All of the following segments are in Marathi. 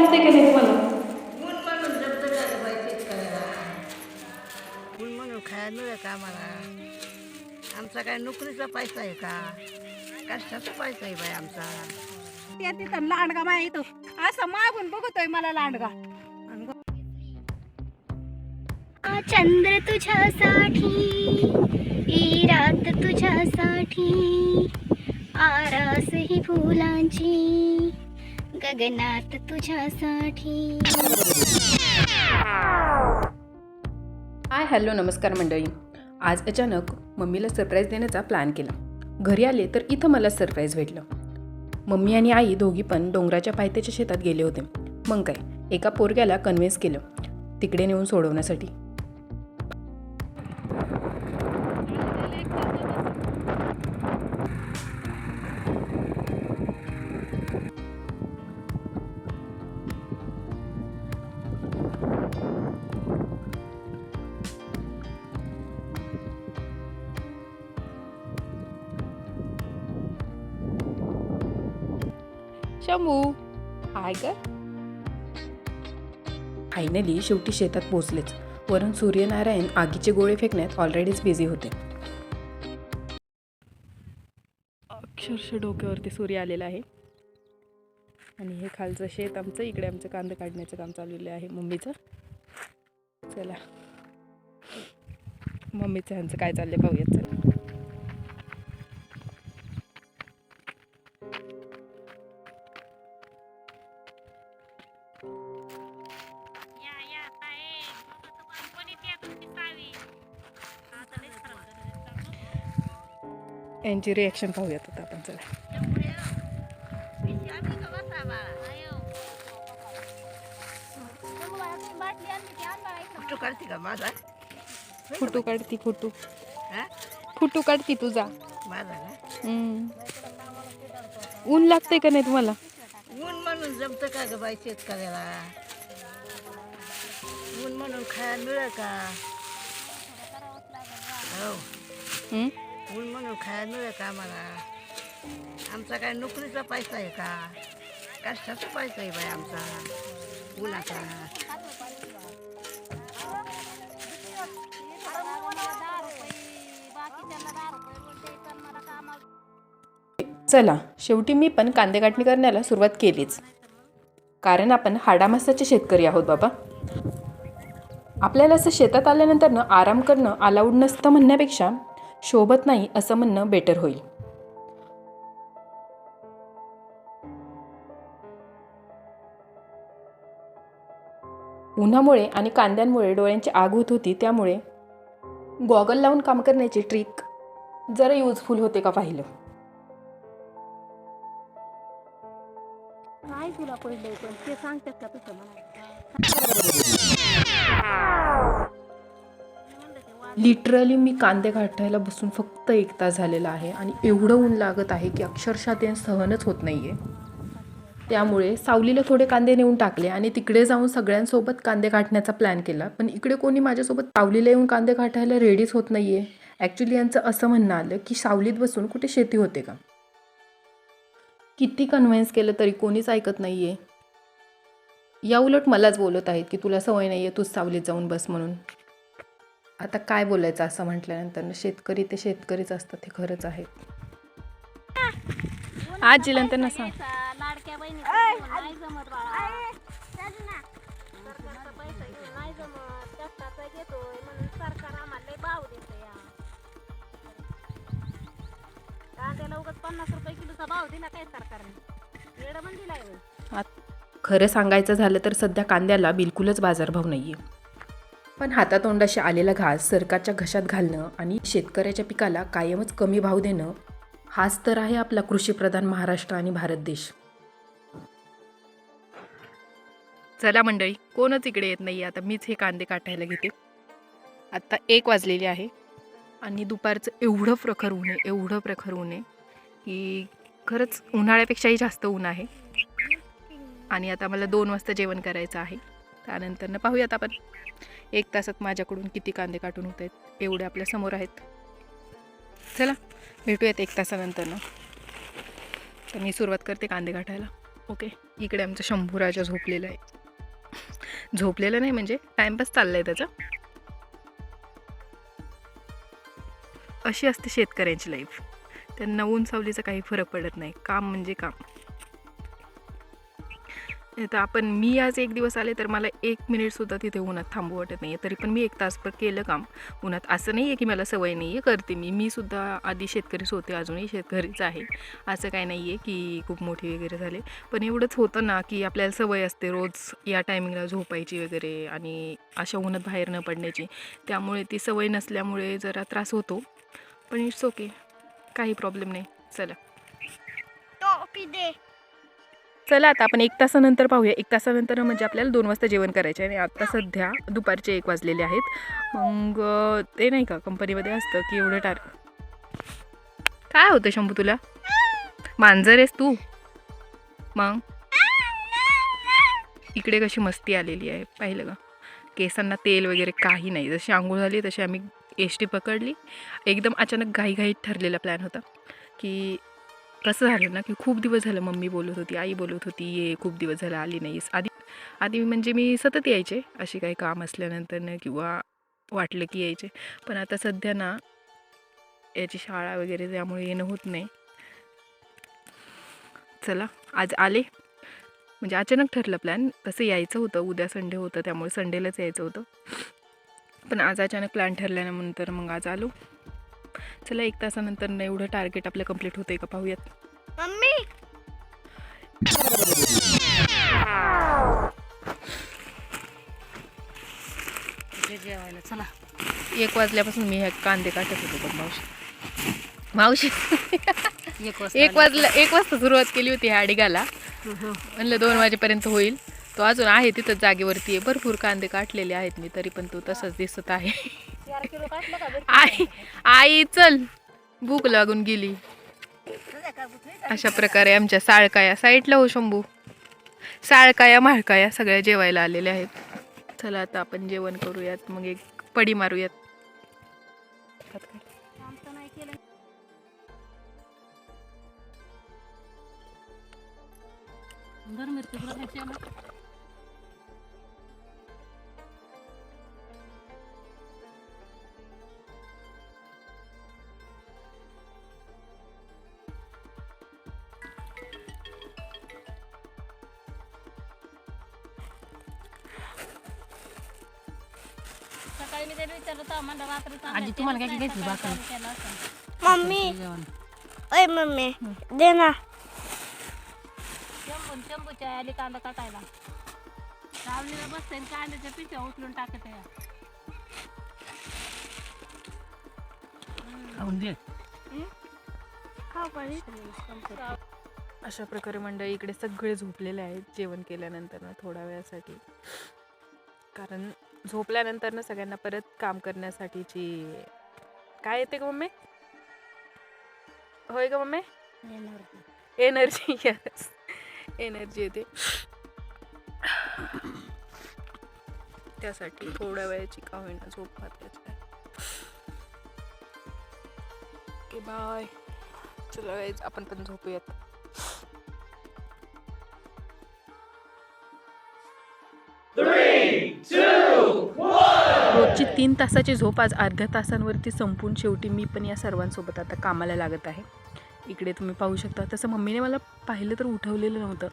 लागते का नाही तुम्हाला? ऊन म्हणून जमतं का गं बाई शेतकऱ्याला? ऊन म्हणून खायला मिळेल का आम्हाला? आमचा काय नोकरीचा पैसा आहे का? कष्टाचा पैसा आहे बाई आमचा. ते तिथं लांडगा माया इथं असं मागून बघतोय मला लांडगा. चंद्र तुझ्यासाठी, ही रात तुझ्यासाठी, आरास ही फुलांची गगनात तुझ्यासाठी. हाय हॅलो नमस्कार मंडळी. आज अचानक मम्मीला सरप्राईज देण्याचा प्लॅन केला. घरी आले तर इथं मला सरप्राईज भेटलं. मम्मी आणि आई दोघी पण डोंगराच्या पायथ्याच्या शेतात गेले होते. मग काय, एका पोरग्याला कन्व्हिन्स केलं तिकडे नेऊन सोडवण्यासाठी. शंभू हाय कर. फायनली शेवटी शेतात पोचलेच. वरून सूर्यनारायण आगीचे गोळे फेकण्यात ऑलरेडीच बिझी होते. अक्षरशः डोक्यावरती सूर्य आलेला आहे. आणि हे खालचं शेत आमचं, इकडे आमचं कांदा काढण्याचं काम चाललेलं आहे मम्मीचं. चला मम्मीचं ह्यांचं काय चाललंय पाहूयात. चला यांची रिॲक्शन पाहूयात आता आपण. चला फोटो काढते का माझा? फोटो काढती, फोटो हा? फोटो काढती तुझा. माझा ना? ऊन लागतंय का नाही तुम्हाला? ऊन म्हणून जमतं का गं बाई शेतकऱ्याला? ऊन म्हणून खायला मिळेल का? हो, ऊन म्हणून खायला मिळेल का आम्हाला? आमचा काय नोकरीचा पैसा आहे का? कष्टाचा पैसा आहे बाई आमचा उन्हाचा. चला शेवटी मी पण कांदे काटणी करण्याला सुरुवात केलीच. कारण आपण हाडामासाचे शेतकरी आहोत बाबा. आपल्याला असं शेतात आल्यानंतर आराम करणं अलाउड नसतं म्हणण्यापेक्षा शोभत नाही असं म्हणणं बेटर होईल. उन्हामुळे आणि कांद्यांमुळे डोळ्यांची आग होत होती, त्यामुळे गॉगल लावून काम करण्याची ट्रिक जरा युजफुल होते का पाहिलं. काय तुला पडलंय पण ते सांगतात का तसं मला? लिटरली मी कांदे काटायला बसून फक्त 1 तास झालेला आहे आणि एवढं ऊन लागत आहे की अक्षरशः ते सहनच होत नाही आहे. त्यामुळे सावलीला थोडे कांदे नेऊन टाकले आणि तिकडे जाऊन सगळ्यांसोबत कांदे काटण्याचा प्लॅन केला. पण इकडे कोणी माझ्यासोबत सावलीला येऊन कांदे काटायला रेडीच होत नाही आहे. ॲक्च्युली यांचं असं म्हणणं आलं की सावलीत बसून कुठे शेती होते का? किती कन्व्हिन्स केलं तरी कोणीच ऐकत नाही आहे. या उलट मलाच बोलत आहेत की तुला सवय नाही आहे, तूच सावलीत जाऊन बस म्हणून. आता काय बोलायचं असं म्हटल्यानंतर शेतकरी ते शेतकरीच असतात, हे खरंच आहे. आजीला त्यांना सांग. लाडक्या बहिणीचं नाही जमत बाळा. सरकारचा पैसा घेऊन नाही जमत, कष्टाचा घेतोय म्हणून सरकार आम्हाला लय भाव देतं या. कांद्याला उगाच 50 रुपये किलोचा भाव दिला काय सरकारने? वेळ पण दिलाय होय. खरं सांगायचं झालं तर सध्या कांद्याला बिलकुलच बाजारभाव नाही आहे. पण हातातोंडाशी आलेला घास सरकारच्या घशात घालणं आणि शेतकऱ्याच्या पिकाला कायमच कमी भाव देणं, हाच तर आहे आपला कृषीप्रधान महाराष्ट्र आणि भारत देश. चला मंडळी, कोणच इकडे येत नाही. आता मीच हे कांदे काटायला घेते. आत्ता 1 वाजलेली आहे आणि दुपारचं एवढं प्रखर ऊन आहे, एवढं प्रखर ऊन आहे की खरंच उन्हाळ्यापेक्षाही जास्त ऊन आहे. आणि आता मला 2 वाजता जेवण करायचं आहे. त्यानंतर पाहूयात आपण 1 तासात माझ्याकडून किती कांदे काटून होत आहेत. एवढे आपल्या समोर आहेत. चला भेटूयात 1 तासानंतर. तर मी सुरुवात करते कांदे काटायला. ओके, इकडे आमचा शंभू राजा झोपलेला आहे. झोपलेला नाही म्हणजे टाइमपास चाललाय त्याचा. अशी असते शेतकऱ्यांची लाईफ. त्यांना ऊन सावलीचा काही फरक पडत नाही. काम म्हणजे काम. तर मी आज एक दिवस आले तर मला 1 मिनिटसुद्धा तिथे उन्हात थांबू वाटत नाही आहे. तरी पण मी 1 तासभर केलं काम उन्हात. असं नाही आहे की मला सवय नाही आहे, करते मी सुद्धा आधी शेतकरीच होते, अजूनही शेतकरीच आहे. असं काही नाही आहे की खूप मोठी वगैरे झाले. पण एवढंच होतं ना की आपल्याला सवय असते रोज या टायमिंगला झोपायची वगैरे आणि अशा उन्हात बाहेर न पडण्याची. त्यामुळे ती सवय नसल्यामुळे जरा त्रास होतो. पण इट्स ओके, काही प्रॉब्लेम नाही. चला आता आपण 1 तासानंतर पाहूया. 1 तासानंतर म्हणजे आपल्याला 2 वाजता जेवण करायचं आहे आणि आता सध्या दुपारचे 1 वाजलेले आहेत. मग ते नाही का कंपनीमध्ये असतं की एवढं काय होतं शंभू तुला? मांजर आहेस तू? मग इकडे कशी मस्ती आलेली आहे पाहिलं का? केसांना तेल वगैरे काही नाही. जशी आंघोळ झाली तशी आम्ही एस टी पकडली. एकदम अचानक घाईघाईत ठरलेला प्लॅन होता की कसं झालं ना की खूप दिवस झालं मम्मी बोलत होती, आई बोलत होती, ये खूप दिवस झालं आली नाहीस. आधी म्हणजे मी सतत यायचे असे काही काम असल्यानंतर किंवा वाटलं की यायचे. पण आता सध्या ना याची शाळा वगैरे त्यामुळे येणं होत नाही. चला आज आले, म्हणजे अचानक ठरलं प्लॅन. तसं यायचं होतं, उद्या संडे होतं त्यामुळे संडेलाच यायचं होतं. पण आज अचानक प्लॅन ठरल्यानंतर मग आज आलो. चला 1 तासानंतर एवढं टार्गेट आपलं कंप्लीट होतंय का पाहूयात. मम्मी जेवायला चला. 1 वाजल्यापासून मी ह्या कांदे काटत होतो. पण मावशी 1 वाजता सुरुवात केली होती ह्या अडिगाला. म्हणलं 2 वाजेपर्यंत होईल. तो अजून आहे तिथं जागेवरती आहे. भरपूर कांदे काटलेले आहेत मी, तरी पण तो तसंच दिसत आहे. 4 किलो काटलं का? आई चल, भूक लागून गेली. अशा प्रकारे आमच्या साळकाया साईडला हो शंभू, साळकाया म्हाळकाया सगळ्या जेवायला आलेल्या आहेत. चला आता आपण जेवण करूयात, मग एक पडी मारूयात. आमचं नाही केलं. दर मिरची तुला खायची आहे ना? सकाळी मी त्याला विचारलं तर आम्हाला रात्री आजी तुम्हाला काय घ्यायची भाकर? मम्मी ओय मम्मी दे ना. शंभूच्या आली कांदा काटायला. सावलीला बसते कांद्याच्या पिशव्या उचलून टाकते. खाऊन दे. अशा प्रकारे मंडळी इकडे सगळे झोपलेले आहेत जेवण केल्यानंतर ना थोड्या वेळासाठी. कारण झोपल्यानंतर ना सगळ्यांना परत काम करण्यासाठीची काय येते का मम्मी? होय का मम्मी? एनर्जी. यस, एनर्जी येते. त्यासाठी थोड्या वेळाची का होईना झोप महत्वाची आहे. Okay bye. चला गाईज आपण पण झोपूयात. रोजची 3 तासाची झोप आज अर्ध्या तासांवरती संपून शेवटी मी पण या सर्वांसोबत आता कामाला लागत आहे. इकडे तुम्ही पाहू शकता. तसं मम्मीने मला पाहिलं तर उठवलेलं नव्हतं,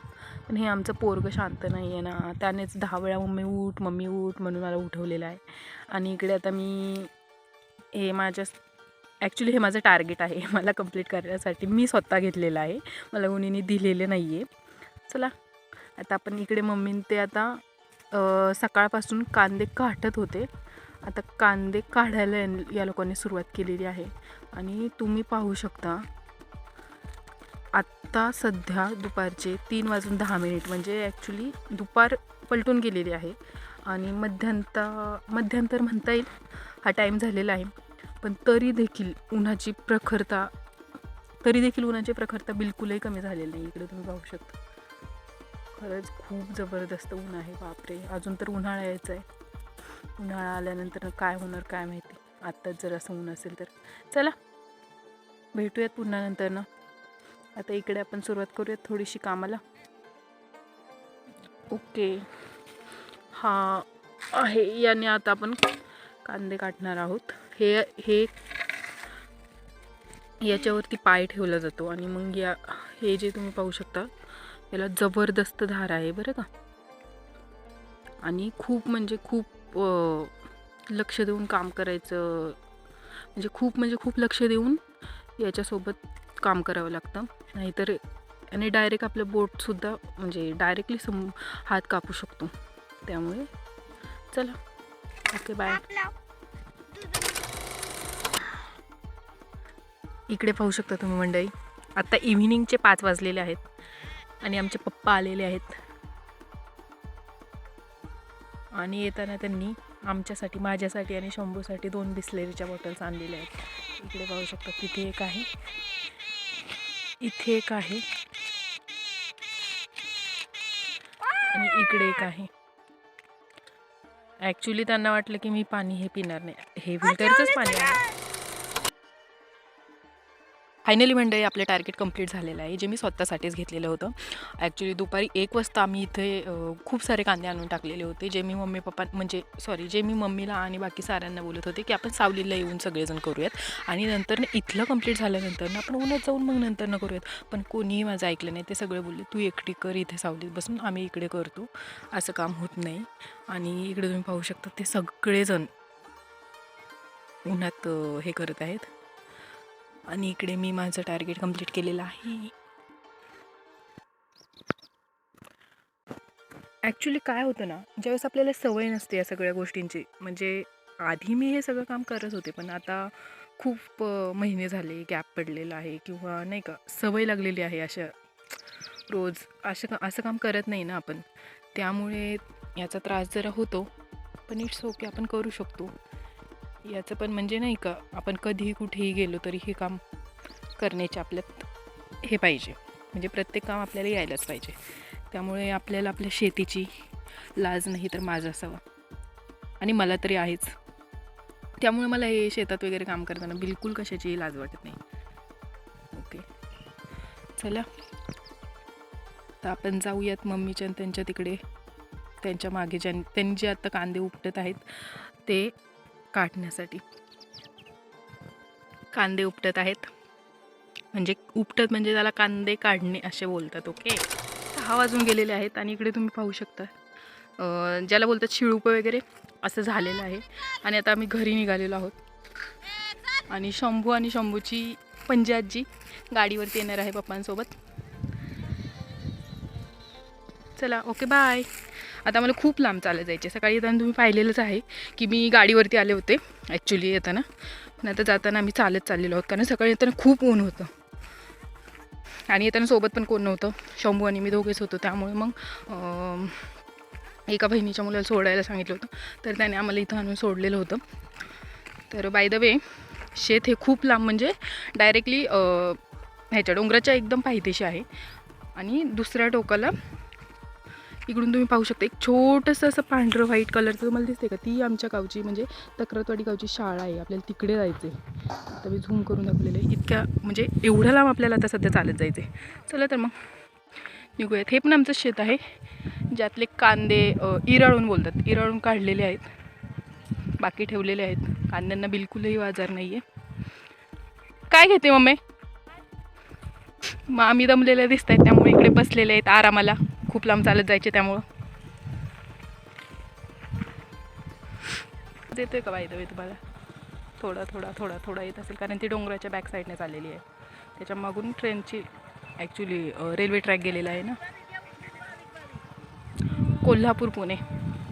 पण हे आमचं पोरगं शांत नाही आहे ना, त्यानेच 10 वेळा मम्मी उठ म्हणून मला उठवलेलं आहे. आणि इकडे आता मी हे ॲक्च्युली हे माझं टार्गेट आहे, मला कंप्लीट करण्यासाठी मी स्वतः घेतलेलं आहे, मला कोणीने दिलेलं नाही आहे. चला आता आपण इकडे मम्मीने ते आता सकाळपासून कांदे काढत होते. आता कांदे काढायला या लोकांनी सुरुवात केलेली आहे. आणि तुम्ही पाहू शकता आत्ता सध्या दुपारचे 3:10 म्हणजे ॲक्च्युली दुपार पलटून गेलेली आहे आणि मध्यांतर म्हणता येईल हा टाईम झालेला आहे. पण तरी देखील उन्हाची प्रखरता बिलकुलही कमी झालेली नाही. इकडे तुम्ही पाहू शकता खरंच खूप जबरदस्त ऊन आहे. बापरे, अजून तर उन्हाळा यायचा आहे. उन्हाळा आल्यानंतर काय होणार काय माहिती. आत्ताच जर असं ऊन असेल तर. चला भेटूयात पुन्हा नंतर ना. आता इकडे आपण सुरुवात करूयात थोडीशी कामाला. ओके, हा आहे. याने आता आपण कांदे काटणार आहोत. हे याच्यावरती पाय ठेवला जातो आणि मग हे जे तुम्ही पाहू शकता याला जबरदस्त धार आहे बरं का. आणि खूप म्हणजे खूप लक्ष देऊन काम करायचं, म्हणजे खूप लक्ष देऊन याच्यासोबत काम करावं लागतं. नाहीतर आणि डायरेक्ट आपलं बोटसुद्धा म्हणजे डायरेक्टली हात कापू शकतो. त्यामुळे चला, ओके बाय. इकडे पाहू शकता तुम्ही मंडळी, आत्ता इव्हिनिंगचे 5 वाजलेले आहेत आणि आमचे पप्पा आलेले आहेत. आणि येताना त्यांनी आमच्यासाठी, माझ्यासाठी आणि शंभूसाठी 2 बिस्लेरीच्या बॉटल्स आणलेल्या आहेत. इकडे पाहू शकता, तिथे एक आहे, इथे एक आहे आणि इकडे एक आहे. ॲक्च्युली त्यांना वाटलं की मी पाणी हे पिणार नाही, हे फिल्टरचंच पाणी आहे. फायनली मंडळी आपलं टार्गेट कंप्लीट झालेलं आहे, जे मी स्वतःसाठीच घेतलेलं होतं. ॲक्च्युली दुपारी 1 वाजता आम्ही इथे खूप सारे कांदे आणून टाकलेले होते, जे मी मम्मीला आणि बाकी साऱ्यांना बोलत होते की आपण सावलीला येऊन सगळेजण करूयात आणि नंतर इथलं कंप्लीट झाल्यानंतर ना आपण उन्हात जाऊन मग नंतर करूयात. पण कोणीही माझं ऐकलं नाही. ते सगळे बोलले तू एकटी कर इथे सावलीत बसून, आम्ही इकडे करतो. असं काम होत नाही. आणि इकडे तुम्ही पाहू शकता ते सगळेजण उन्हात हे करत आहेत. आणि इकडे मी माझं टार्गेट कंप्लीट केलेलं आहे. ॲक्च्युली काय होतं ना, ज्यावेळेस आपल्याला सवय नसते या सगळ्या गोष्टींची, म्हणजे आधी मी हे सगळं काम करत होते, पण आता खूप महिने झाले गॅप पडलेला आहे किंवा नाही का सवय लागलेली आहे अशा रोज असं काम करत नाही ना आपण. त्यामुळे याचा त्रास जरा होतो, पण इट्स ओके, आपण करू शकतो. याचं पण म्हणजे नाही का आपण कधीही कुठेही गेलो तरी हे काम करण्याचे आपल्यात हे पाहिजे, म्हणजे प्रत्येक काम आपल्याला यायलाच पाहिजे. त्यामुळे आपल्याला आपल्या शेतीची लाज नाही तर माज असावा, आणि मला तरी आहेच. त्यामुळे मला हे शेतात वगैरे काम करताना बिलकुल कशाची लाज वाटत नाही. ओके चला, तर आपण जाऊयात मम्मीच्या त्यांच्या तिकडे, त्यांच्या मागे त्यांनी जे आता कांदे उपटत आहेत ते काढण्यासाठी. कांदे उपटत आहेत म्हणजे त्याला कांदे काढणे असे बोलतात. ओके, 6 वाजून गेलेले आहेत आणि इकडे तुम्ही पाहू शकता ज्याला बोलतात शिळूपं वगैरे असं झालेलं आहे. आणि आता आम्ही घरी निघालेलो आहोत आणि शंभू आणि शंभूची पंजी आजी गाडीवरती येणार आहे पप्पांसोबत. चला ओके बाय. आता मला खूप लांब चालत जायचे. सकाळी येताना तुम्ही पाहिलेलंच आहे की मी गाडीवरती आले होते ॲक्च्युली येताना, पण आता जाताना आम्ही चालत चाललेलो आहोत, कारण सकाळी येताना खूप ऊन होतं आणि येताना सोबत पण कोण नव्हतं. शंभू आणि मी दोघेच होतो. त्यामुळे मग एका बहिणीच्या मुलाला सोडायला सांगितलं होतं, तर त्याने आम्हाला इथं आणून सोडलेलं होतं. तर बाय द वे शेत हे खूप लांब, म्हणजे डायरेक्टली ह्याच्या डोंगराच्या एकदम पायथ्याशी आहे. आणि दुसऱ्या टोकाला इकडून तुम्ही पाहू शकता एक छोटंसं असं पांढरं व्हाईट कलरचं तुम्हाला दिसते का, ती आमच्या गावची म्हणजे तक्रातवाडी गावची शाळा आहे. आपल्याला तिकडे जायचं आहे. आता मी झूम करून दाखवलेलं आहे. इतक्या म्हणजे एवढ्या लांब आपल्याला आता सध्या चालत जायचं आहे. चला तर मग निघूयात. हे पण आमचं शेत आहे, ज्यातले कांदे इराळून बोलतात, इराळून काढलेले आहेत, बाकी ठेवलेले आहेत. कांद्यांना बिलकुलही बाजार नाही आहे. काय घेते मम्मी? मग आम्ही दमलेले दिसत आहेत, त्यामुळे इकडे बसलेले आहेत आरामाला. खूप लांब चालत जायचे त्यामुळं. येतोय का बाय द वे तुम्हाला? थोडा येत असेल, कारण ती डोंगराच्या बॅक साईडने चाललेली आहे. त्याच्या मागून ट्रेनची ॲक्च्युली रेल्वे ट्रॅक गेलेला आहे ना. कोल्हापूर, पुणे,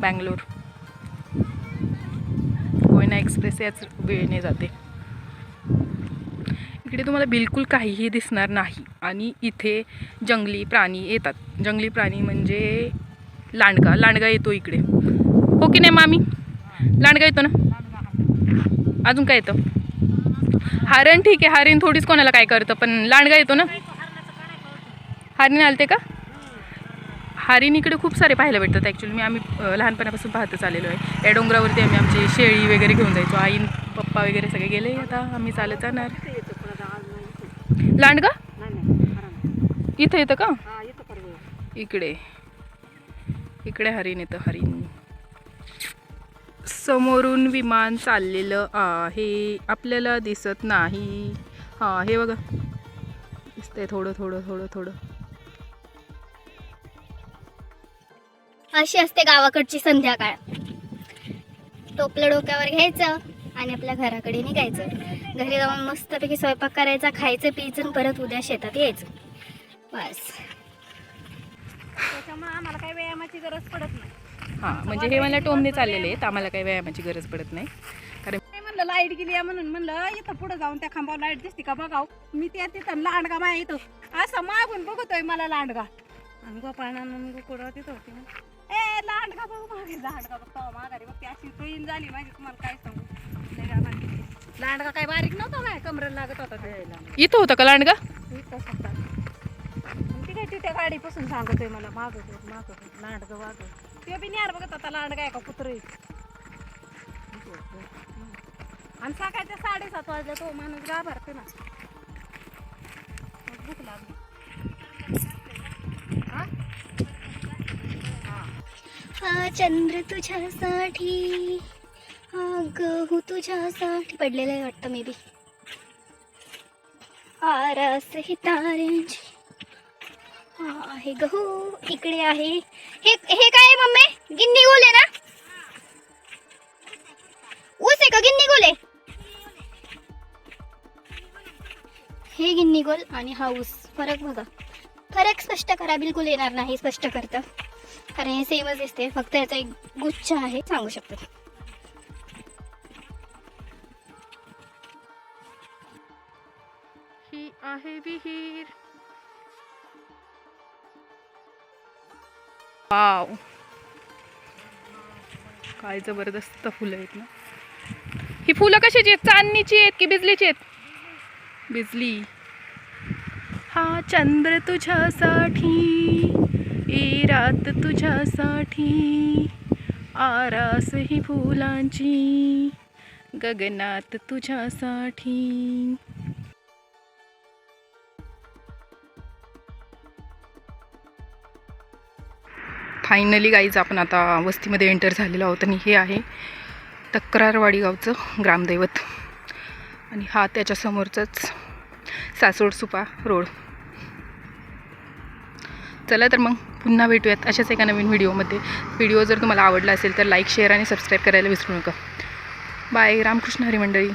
बँगलोर, कोयना एक्सप्रेस याच वेळेने जाते. इकडे तुम्हाला बिलकुल काहीही दिसणार नाही. आणि इथे जंगली प्राणी येतात. जंगली प्राणी म्हणजे लांडगा येतो इकडे, हो की नाही मामी? लांडगा येतो ना. अजून काय येतं? हरण ठीक आहे, हरिण थोडीच कोणाला काय करतं, पण लांडगा येतो ना. हरिण आलते का? हरिण इकडे खूप सारे पाहायला भेटतात. ॲक्च्युली आम्ही लहानपणापासून पाहतच आलेलो आहे. या डोंगरावरती आम्ही आमची शेळी वगैरे घेऊन जायचो. आई पप्पा वगैरे सगळे गेले, आता आम्ही चालत जाणार. लांडगा इथं येतं का? इकडे इकडे हरिण येतं, हरिण. समोरून विमान चाललेलं आहे, आपल्याला दिसत नाही. हां, हे बघा दिसतंय थोडं थोडं थोडं थोडं. अशी असते गावाकडची संध्याकाळ. टोपलं डोक्यावर घ्यायचं आणि आपल्या घराकडे निघायचं. घरी जाऊन मस्तपैकी स्वयंपाक करायचा, खायचं प्यायचं आणि परत उद्या शेतात यायचं. बस. त्याच्यामुळे आम्हाला काही व्यायामाची गरज पडत नाही. हां, म्हणजे हे मला टोमने चाललेले आहेत, आम्हाला काही व्यायामाची गरज पडत नाही. कारण नाही म्हणलं लाईट गेली आहे म्हणून म्हणलं इथं पुढे जाऊन त्या खांबावर लाईट दिसते का बघाव. मी त्या तिथं लांडगा माया इथं असं मागून बघतोय मला लांडगा. आणि गोपाळानं गोकुळ तिथं होती ना. ए लांडगा बघ मागे, लांडगा बघ माघारी बघ. ती अशी ट्रेन झाली माझी, तुम्हाला काय सांगू. लय गावाला. लांडगा काय बारीक नव्हता माझ्या कमरेला लागत होता त्याला. इथं होतं का लांडगा? इथं सत्ता. ती काय त्या गाडीपासून सांगतोय मला मागं लांडगा वागं. ते बी न्यार बघत आता लांडगा आहे का कुत्रे. आणि सकाळच्या 7:30 वाजल्या तो माणूस घाबरते ना. मग भूक लागली. हा चंद्र तुझ्यासाठी, हा गहू तुझ्यासाठी पडलेलं आहे वाटतं मे बी. आरास ही ताऱ्यांची, हा आहे गहू इकडे आहे. हे काय आहे मम्मी? गिन्नी गोल आहे ना? ऊस आहे का गिन्नी गोल आहे? हे गिन्नी गोल आणि हा ऊस. फरक बघा, फरक स्पष्ट करा. बिलकुल येणार नाही स्पष्ट करता, कारण हे सेमच दिसते, फक्त याचा एक गुच्छ आहे. सांगू शकतो. ही आहे विहीर. वाव, काय जबरदस्त फुलं आहेत ना. ही फुलं कशाची आहेत? चांदणीची आहेत की बिजलीची आहेत? बिजली. हा चंद्र तुझ्यासाठी, ए रात तुझ्यासाठी, आरास ही फुलांची गगनात तुझ्यासाठी. फायनली गाईज आपण आता वस्तीमध्ये एंटर झालेलो आहोत आणि हे आहे तक्रारवाडी गावचं ग्रामदैवत आणि हा त्याच्यासमोरचाच सासवड सुपा रोड. चला तर मग पुन्हा भेटूयात अशाच एका नवीन व्हिडिओमध्ये. व्हिडिओ जर तुम्हाला आवडला असेल तर लाईक, शेअर आणि सबस्क्राईब करायला विसरू नका. बाय. रामकृष्ण हरी मंडळी.